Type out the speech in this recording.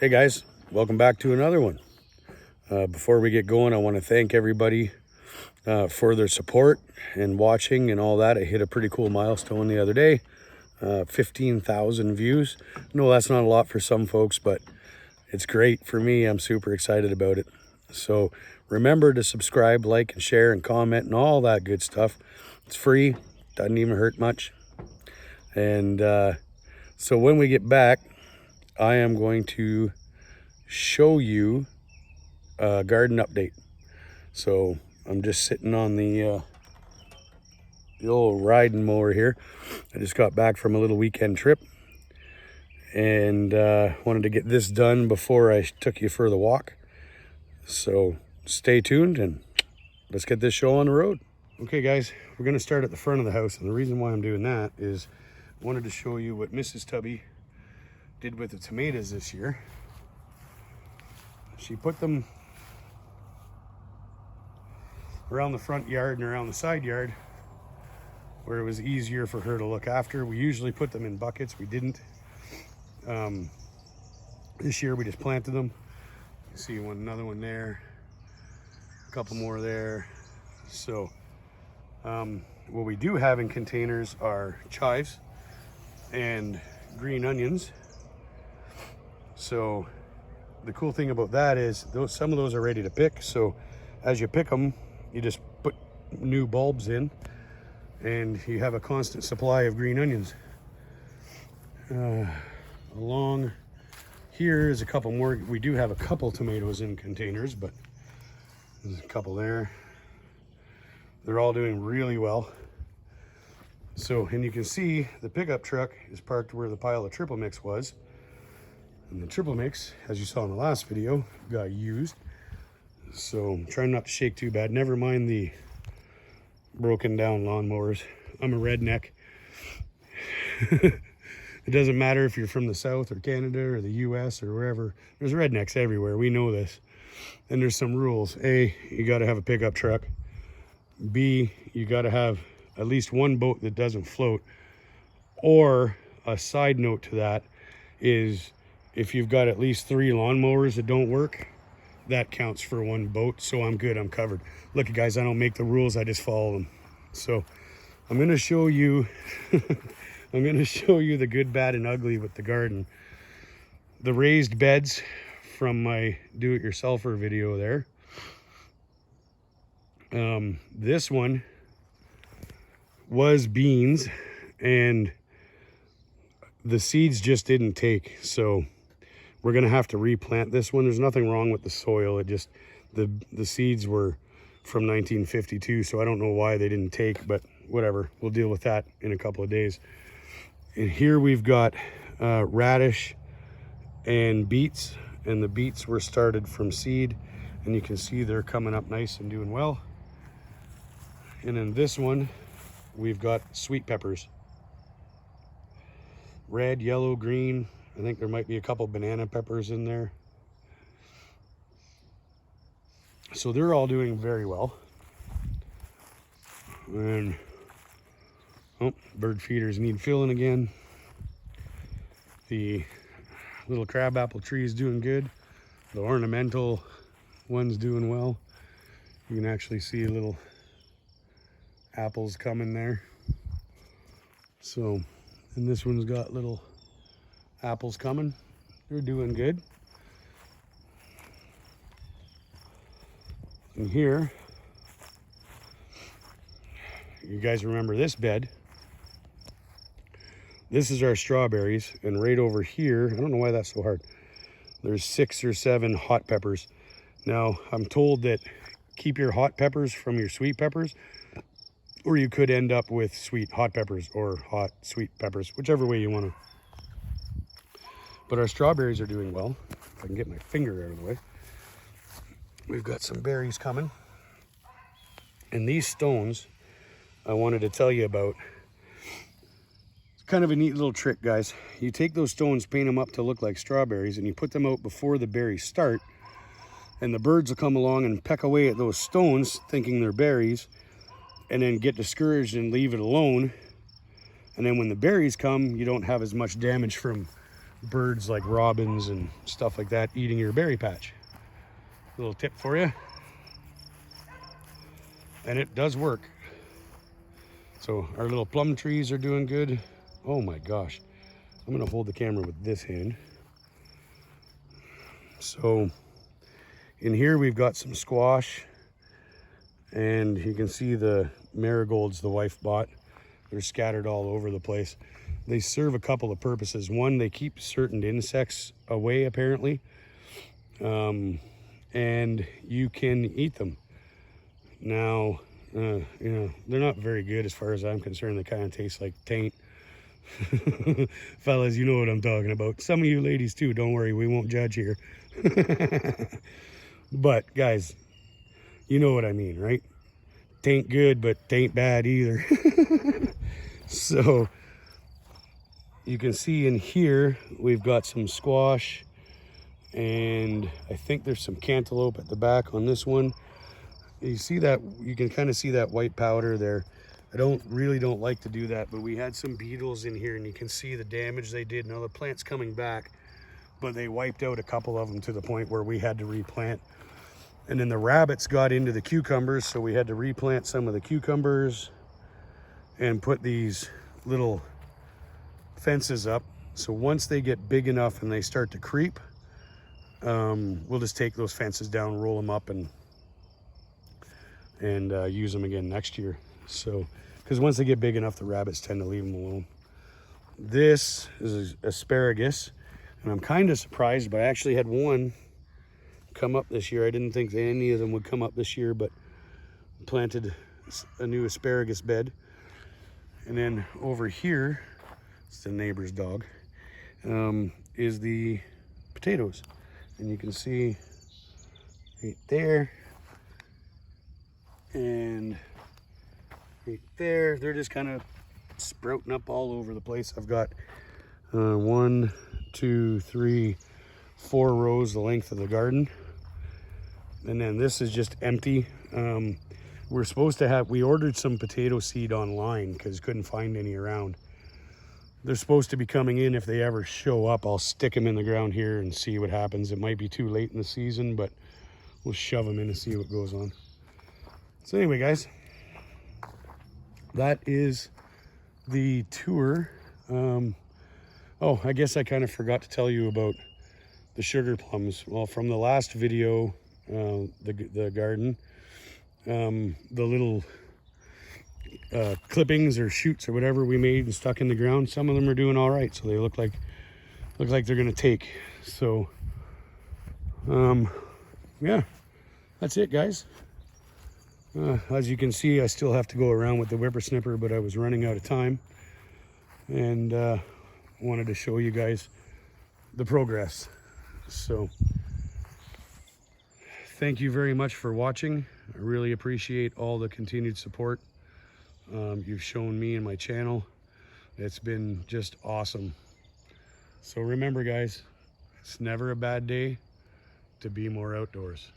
Hey guys, welcome back to another one. Before we get going, I want to thank everybody for their support and watching and all that. I hit a pretty cool milestone the other day, 15,000 views. No, that's not a lot for some folks, but it's great for me. I'm super excited about it. So remember to subscribe, like, and share, and comment, and all that good stuff. It's free, doesn't even hurt much. And so when we get back, I am going to show you a garden update. So I'm just sitting on the old riding mower here. I just got back from a little weekend trip and wanted to get this done before I took you for the walk. So stay tuned and let's get this show on the road. Okay guys, we're going to start at the front of the house, and the reason why I'm doing that is I wanted to show you what Mrs. Tubby did with the tomatoes this year. She put them around the front yard and around the side yard where it was easier for her to look after. We usually put them in buckets. We didn't. This year we just planted them. You see another one there, a couple more there. So what we do have in containers are chives and green onions. So the cool thing about that is some of those are ready to pick. So as you pick them, you just put new bulbs in and you have a constant supply of green onions. Along here is a couple more. We do have a couple tomatoes in containers, but there's a couple there. They're all doing really well. So, and you can see the pickup truck is parked where the pile of triple mix was. And the triple mix, as you saw in the last video, got used. So I'm trying not to shake too bad. Never mind the broken down lawnmowers. I'm a redneck. It doesn't matter if you're from the South or Canada or the US or wherever. There's rednecks everywhere. We know this. And there's some rules. A, you got to have a pickup truck. B, you got to have at least one boat that doesn't float. Or a side note to that is, if you've got at least 3 lawnmowers that don't work, that counts for one boat. So I'm good, I'm covered. Look guys, I don't make the rules, I just follow them. So I'm gonna show you I'm gonna show you the good, bad, and ugly with the garden. The raised beds from my do-it-yourselfer video there. This one was beans and the seeds just didn't take, so we're gonna have to replant this one. There's nothing wrong with the soil. It just, the seeds were from 1952, so I don't know why they didn't take, but whatever. We'll deal with that in a couple of days. And here we've got radish and beets, and the beets were started from seed, and you can see they're coming up nice and doing well. And in this one, we've got sweet peppers. Red, yellow, green. I think there might be a couple banana peppers in there. So they're all doing very well. And oh, bird feeders need filling again. The little crabapple tree is doing good. The ornamental one's doing well. You can actually see little apples coming there. So, and this one's got little apples coming. They're doing good. And here, you guys remember this bed. This is our strawberries, and right over here, I don't know why that's so hard, there's 6 or 7 hot peppers. Now, I'm told that keep your hot peppers from your sweet peppers, or you could end up with sweet hot peppers or hot sweet peppers, whichever way you want to. But our strawberries are doing well. If I can get my finger out of the way. We've got some berries coming. And these stones I wanted to tell you about. It's kind of a neat little trick, guys. You take those stones, paint them up to look like strawberries, and you put them out before the berries start. And the birds will come along and peck away at those stones thinking they're berries, and then get discouraged and leave it alone. And then when the berries come, you don't have as much damage from birds like robins and stuff like that eating your berry patch. A little tip for you. And it does work. So our little plum trees are doing good. Oh my gosh. I'm gonna hold the camera with this hand. So in here we've got some squash, and you can see the marigolds the wife bought. They're scattered all over the place. They serve a couple of purposes. One, they keep certain insects away apparently, and you can eat them. Now, you know, they're not very good as far as I'm concerned. They kind of taste like taint. Fellas, you know what I'm talking about. Some of you ladies too, don't worry, we won't judge here. But guys, you know what I mean, right? Tain't good, but tain't bad either. So you can see in here we've got some squash, and I think there's some cantaloupe at the back on this one. You see that, you can kind of see that white powder there. I really don't like to do that, but we had some beetles in here, and you can see the damage they did. Now the plant's coming back, but they wiped out a couple of them to the point where we had to replant. And then the rabbits got into the cucumbers, so we had to replant some of the cucumbers and put these little fences up. So once they get big enough and they start to creep, we'll just take those fences down, roll them up, and use them again next year. So, because once they get big enough, the rabbits tend to leave them alone. This is asparagus, and I'm kind of surprised, but I actually had one come up this year. I didn't think that any of them would come up this year, but planted a new asparagus bed. And then over here, it's the neighbor's dog, is the potatoes. And you can see right there and right there, they're just kind of sprouting up all over the place. I've got 1, 2, 3, 4 rows the length of the garden, and then this is just empty. We're supposed to have, we ordered some potato seed online because couldn't find any around. They're supposed to be coming in. If they ever show up, I'll stick them in the ground here and see what happens. It might be too late in the season, but we'll shove them in and see what goes on. So anyway, guys, that is the tour. Oh, I guess I kind of forgot to tell you about the sugar plums. Well, from the last video, the garden, the little clippings or shoots or whatever we made and stuck in the ground, some of them are doing all right, so they look like they're gonna take. So yeah, that's it, guys. As you can see, I still have to go around with the whippersnipper, but I was running out of time, and wanted to show you guys the progress. So thank you very much for watching. I really appreciate all the continued support you've shown me and my channel. It's been just awesome. So remember, guys, it's never a bad day to be more outdoors.